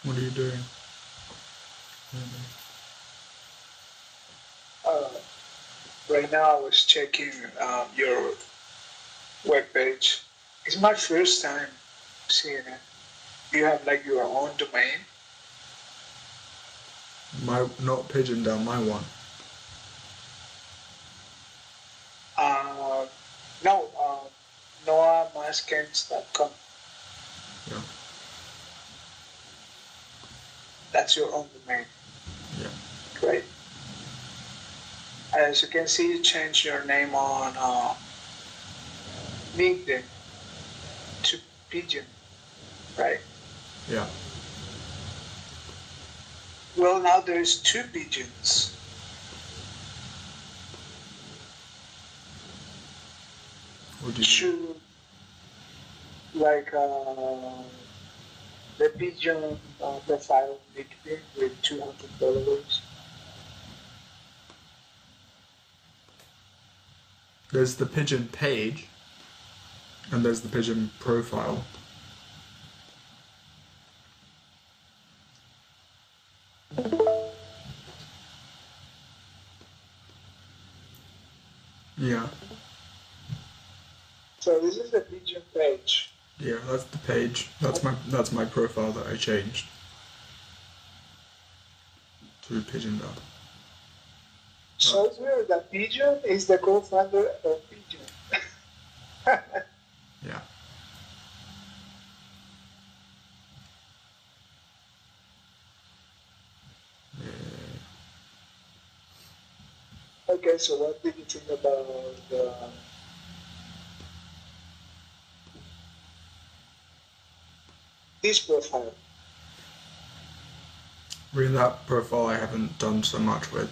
What are you doing? Uh, right now, I was checking your webpage. It's my first time seeing it. You have like your own domain. Not Pigeon Down, my one. Uh, no, NoahMaskins.com. Yeah. That's your own domain. Yeah. Great. As you can see, you changed your name on LinkedIn to Pigeon, right? Yeah. Well, now there's two pigeons. What do you mean? Two, like the pigeon profile LinkedIn with 200 followers. There's the Pigeon page, and there's the Pigeon profile. Yeah. So this is the pigeon page. Yeah, that's the page. That's my profile that I changed to Pigeon Down. Shows here that Pigeon is the co-founder of Pigeon. Yeah. Okay, so what did you think about this profile? Really, that profile I haven't done so much with.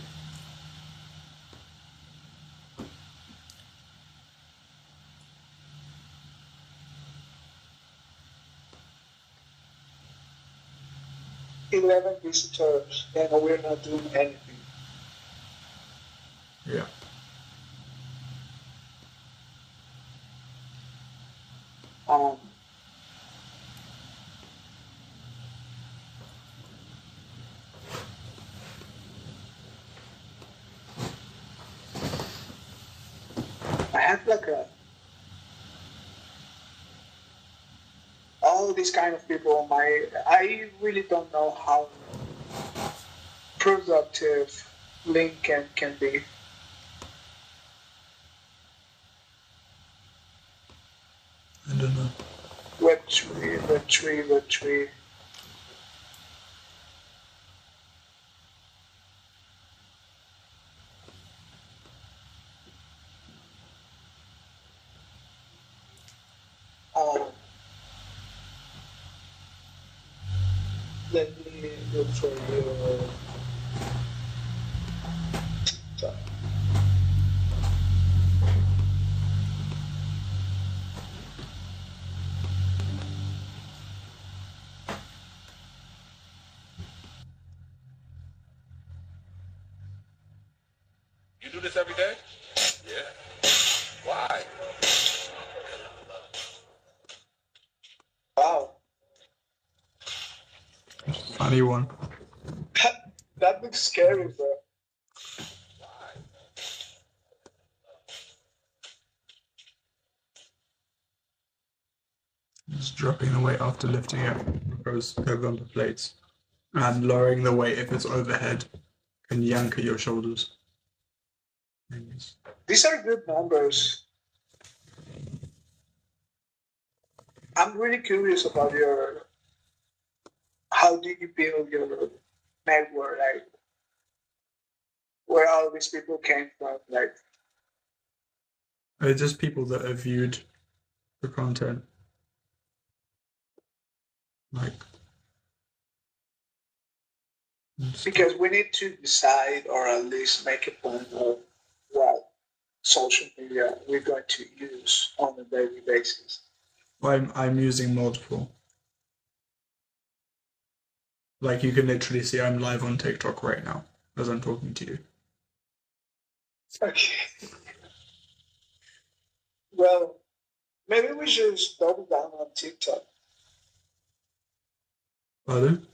"11 visitors and we're not doing anything." Yeah. Um, I have like all these kind of people on my. I really don't know how productive LinkedIn can be. I don't know. Web3, Web3, Web3. Um, let me look for your. You do this every day? Yeah. Why? Wow, Funny one. that looks scary, bro. Just dropping the weight after lifting it. Those bumper plates. And lowering the weight if it's overhead. And yank at your shoulders. These are good numbers. I'm really curious about your. How do you build your network? Like, where all these people came from? Like, It's just people that have viewed the content. Like. because we need to decide or at least make a plan of what social media we're going to use on a daily basis. I'm using multiple. Like you can literally see I'm live on TikTok right now as I'm talking to you. Okay. Well, maybe we should double down on TikTok. Pardon?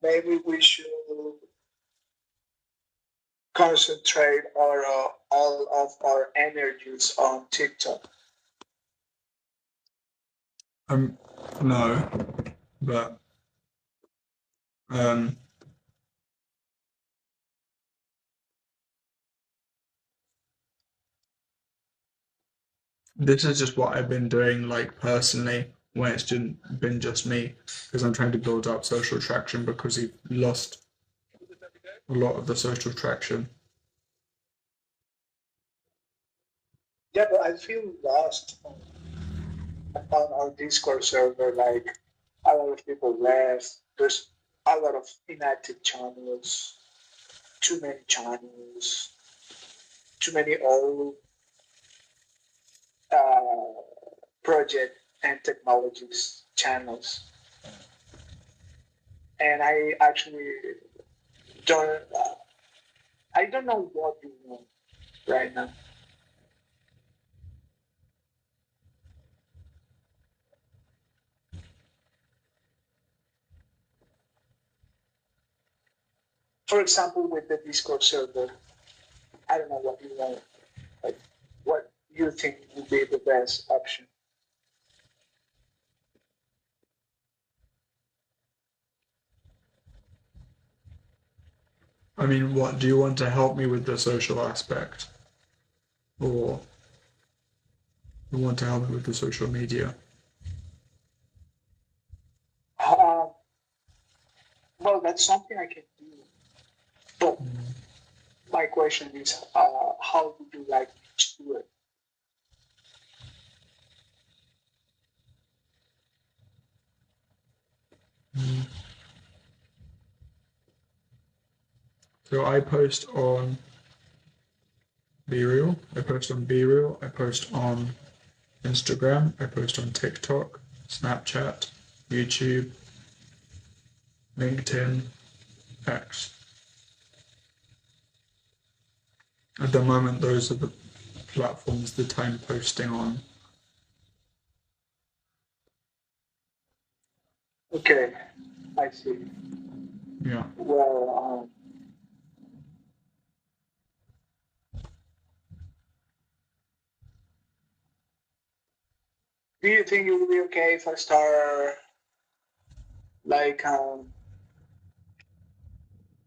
maybe we should concentrate all of our energies on TikTok. No, but this is just what I've been doing, like personally, when it's been just me, because I'm trying to build up social traction because he lost a lot of the social traction. Yeah, but I feel lost on our Discord server. Like a lot of people left. There's a lot of inactive channels. Too many channels. Too many old project and technologies channels. And I actually don't. I don't know what to want right now. For example, with the Discord server, I don't know what you want. Like, what you think would be the best option? I mean, what do you want to help me with the social aspect, or you want to help me with the social media? Well, that's something I can do. But my question is, how would you like to do it? So I post on BeReal, I post on BeReal, I post on Instagram, I post on TikTok, Snapchat, YouTube, LinkedIn, X. At the moment, those are the platforms that I'm posting on. Okay, I see. Yeah. Well, do you think it would be okay if I start like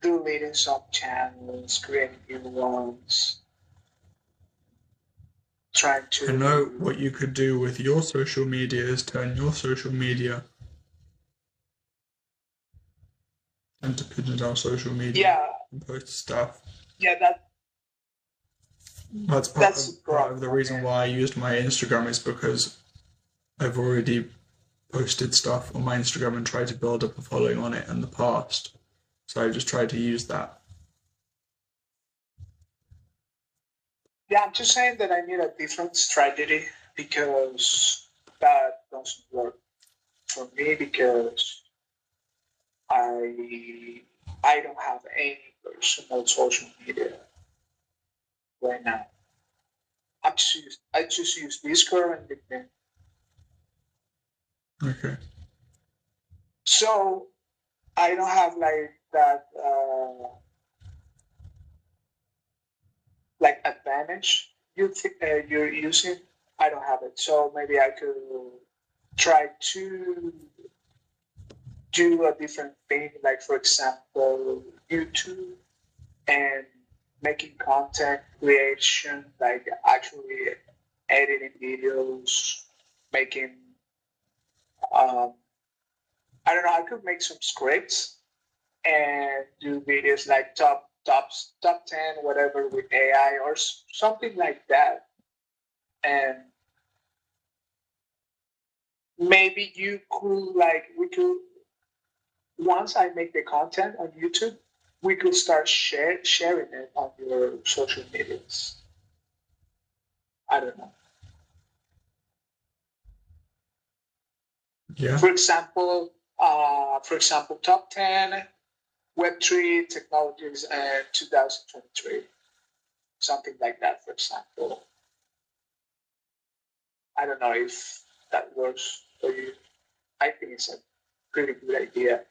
deleting some channels, creating new ones, trying to? I know what you could do with your social media is turn your social media into Pigeon's social media Yeah, and post stuff. yeah, That's part of the reason why I used my Instagram is because I've already posted stuff on my Instagram and tried to build up a following on it in the past. So I just tried to use that. Yeah, I'm just saying that I need a different strategy because that doesn't work for me because I don't have any personal social media right now. I just use Discord and LinkedIn. Okay. So I don't have like that like advantage you're using. I don't have it. So maybe I could try to do a different thing, like for example, YouTube and making content creation, like actually editing videos, making I don't know, I could make some scripts and do videos like top 10 whatever with AI or something like that. And maybe you could like we could once I make the content on YouTube, we could start sharing it on your social medias. I don't know. Yeah. For example, top 10 Web3 technologies in 2023, something like that. For example, I don't know if that works for you. I think it's pretty good idea.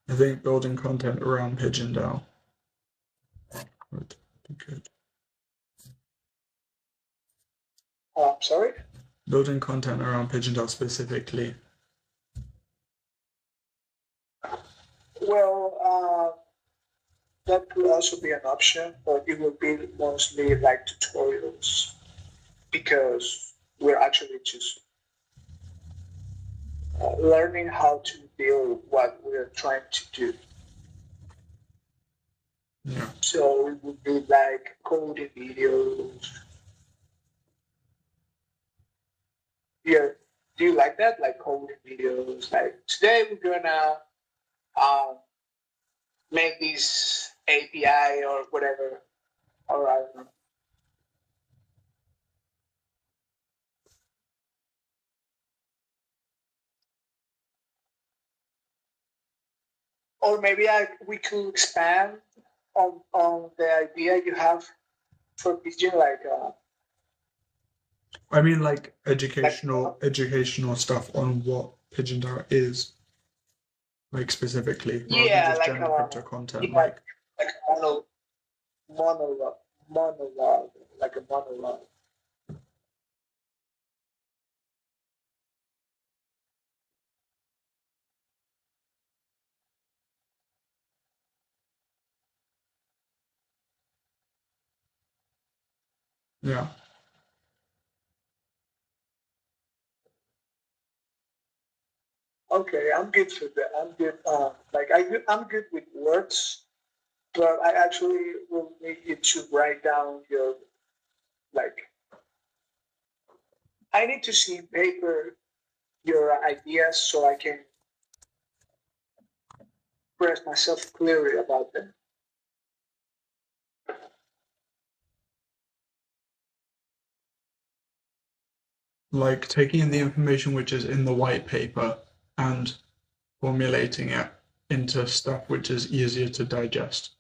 I think building content around Pigeon DAO would be good. Sorry? Building content around Pigeon DAO specifically. Well, that could also be an option, but it will be mostly like tutorials because we're actually just learning how to build what we're trying to do. Yeah. So it would be like coding videos. Yeah. Do you like that? Like coding videos? Like today we're gonna make this API or whatever. Or I don't know. Or maybe we could expand on the idea you have for Pigeon, like I mean, like educational stuff on what Pigeon DAO is, like specifically, rather yeah, than just like general crypto content. yeah, Like a monologue, like a monologue. yeah, Okay, I'm good for that. I'm good. I'm good with words, but I actually will need you to write down your like. I need to see in paper your ideas so I can express myself clearly about them. like taking the information which is in the white paper and formulating it into stuff which is easier to digest,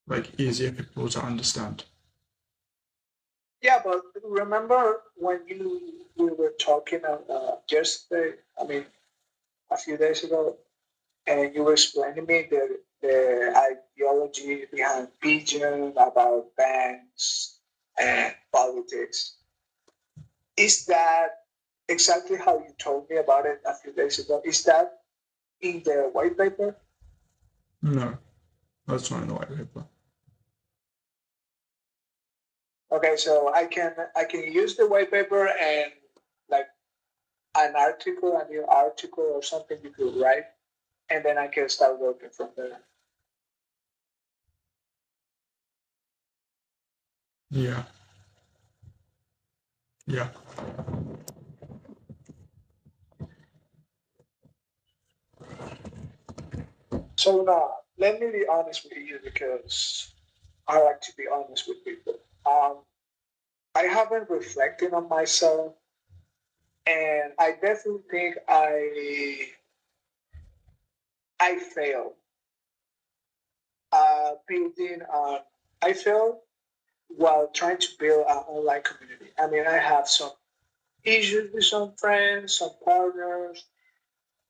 like easier for people to understand. Yeah, but remember when we were talking yesterday? I mean, a few days ago, and you were explaining me the ideology behind Pigeon about banks and politics. Is that exactly how you told me about it a few days ago? Is that in the white paper? No, that's not in the white paper. Okay, so I can use the white paper and like an article, a new article or something you could write, and then I can start working from there. Yeah. Yeah. So now, let me be honest with you because I like to be honest with people. I haven't reflected on myself, and I definitely think I failed. Building on I failed while trying to build an online community. I mean, I have some issues with some friends, some partners.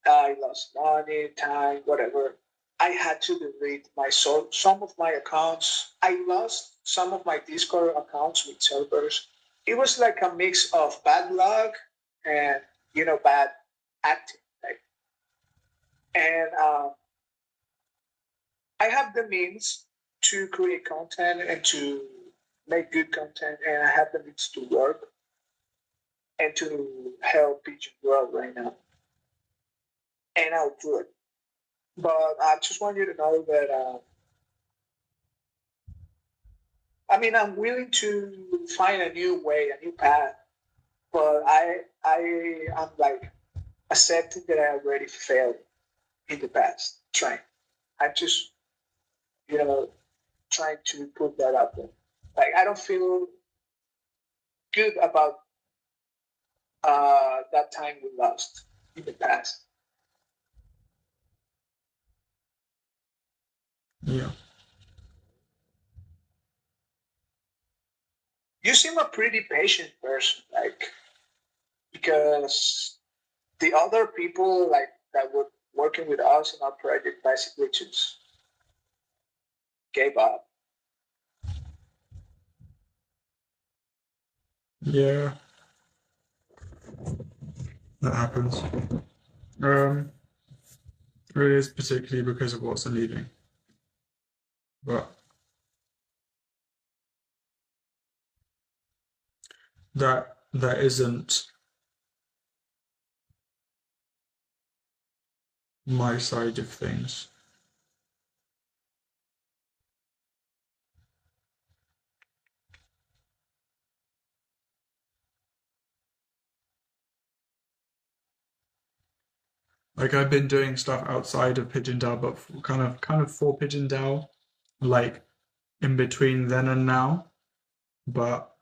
I lost money, time, whatever. I had to delete some of my accounts. I lost some of my Discord accounts with servers. It was like a mix of bad luck and bad acting. Like, and I have the means to create content and to make good content, and I have the means to work and to help Pigeon grow right now, and I'll do it. But I just want you to know that I'm willing to find a new way, a new path. But I'm like accepting that I already failed in the past trying. I just trying to put that out there. Like I don't feel good about that time we lost in the past. Yeah. You seem a pretty patient person, like because the other people like that were working with us in our project basically just gave up. Yeah. That happens. It is particularly because of Watson leaving. But that isn't my side of things. Like I've been doing stuff outside of Pigeon DAO, but kind of for Pigeon DAO, like in between then and now. But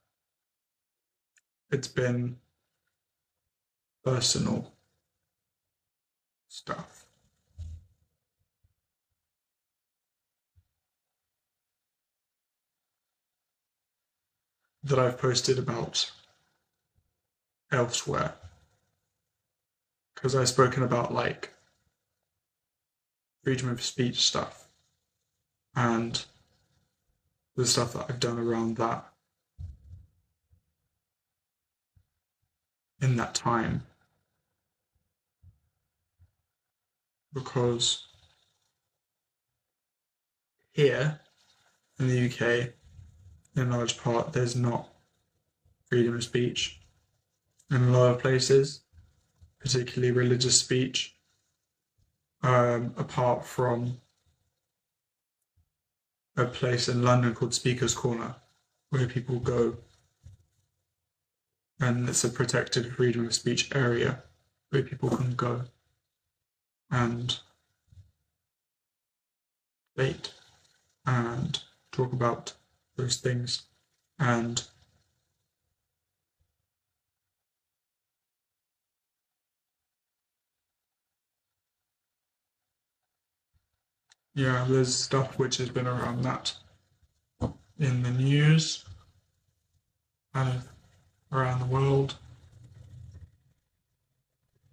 it's been personal stuff. That I've posted about elsewhere. Because I've spoken about like freedom of speech stuff and the stuff that I've done around that in that time. Because here in the UK, in large part, there's not freedom of speech. In a lot of places, particularly religious speech, apart from a place in London called Speaker's Corner, where people go, and it's a protected freedom of speech area where people can go and debate and talk about those things. And yeah, there's stuff which has been around that in the news and around the world,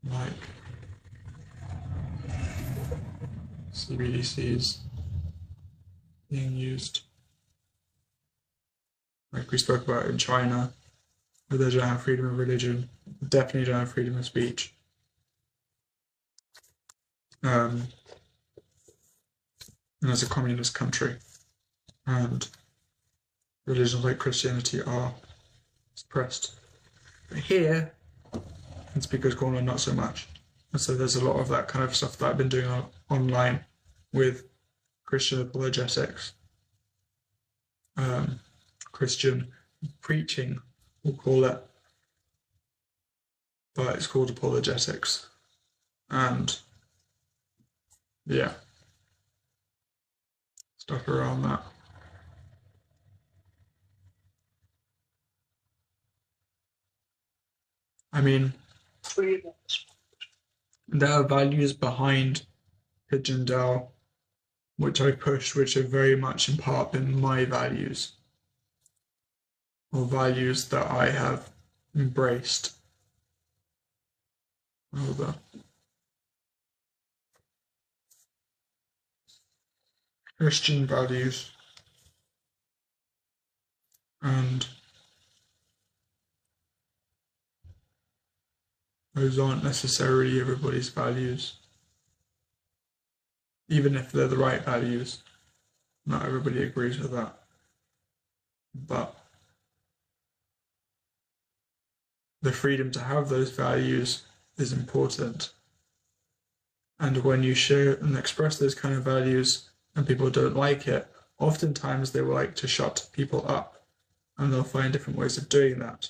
like CBDCs being used, like we spoke about in China, where they don't have freedom of religion, definitely don't have freedom of speech. And it's a communist country, and religions like Christianity are suppressed. But here, in Speaker's Corner, not so much. And so there's a lot of that kind of stuff that I've been doing online with Christian apologetics, Christian preaching, we'll call it, but it's called apologetics. And yeah, stuff around that. I mean, there are values behind Pigeon DAO, which I push, which have very much in part been my values, or values that I have embraced over Christian values, and those aren't necessarily everybody's values. Even if they're the right values, not everybody agrees with that. But the freedom to have those values is important. And when you share and express those kind of values and people don't like it, oftentimes they will like to shut people up, and they'll find different ways of doing that.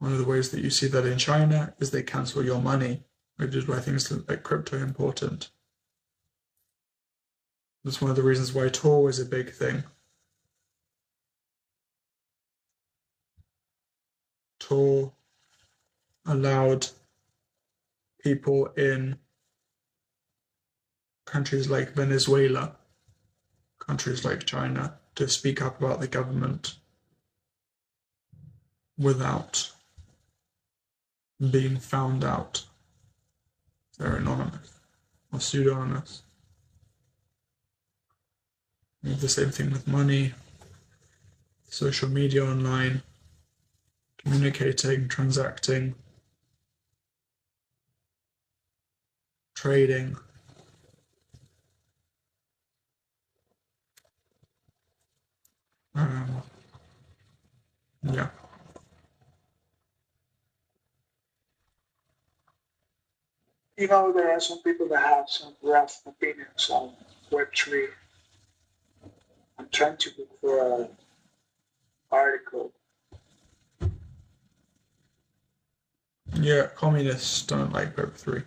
One of the ways that you see that in China is they cancel your money, which is why things like crypto are important. That's one of the reasons why Tor was a big thing. Tor allowed people in countries like Venezuela, countries like China, to speak up about the government without being found out. They're anonymous or pseudonymous. We have the same thing with money, social media online, communicating, transacting, trading. Yeah. You know, there are some people that have some rough opinions on Web3. I'm trying to look for an article. Yeah, communists don't like Web3.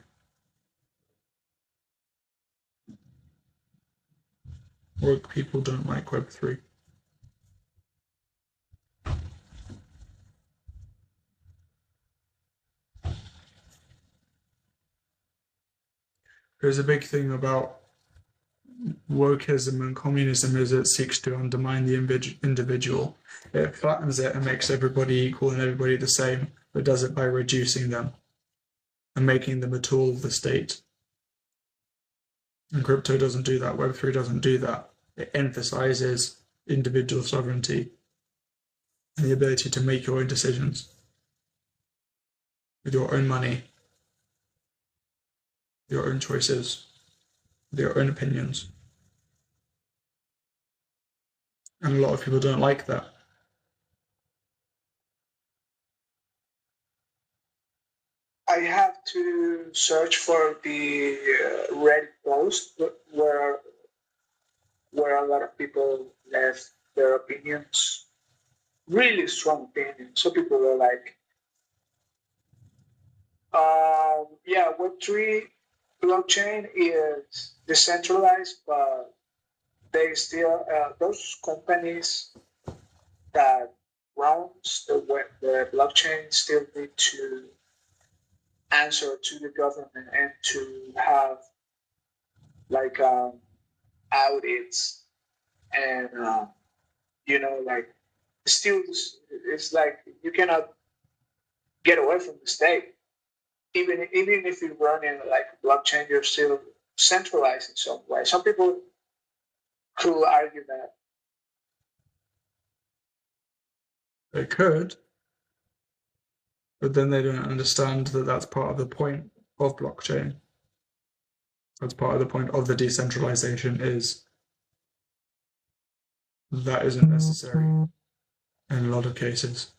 Woke people don't like Web3. There's a big thing about wokeism and communism is it seeks to undermine the individual. It flattens it and makes everybody equal and everybody the same, but does it by reducing them and making them a tool of the state. And crypto doesn't do that. Web3 doesn't do that. It emphasizes individual sovereignty and the ability to make your own decisions with your own money, your own choices, with your own opinions. And a lot of people don't like that. I have to search for the Reddit post where a lot of people left their opinions, really strong opinions. Some people are like, yeah, Web3 blockchain is decentralized, but they still, those companies that runs the blockchain still need to answer to the government and to have like audits and like still it's like you cannot get away from the state. Even if you run in like blockchain, you're still centralized in some way. Some people could argue that. They could, but then they don't understand that that's part of the point of blockchain. That's part of the point of the decentralization is that isn't necessary in a lot of cases.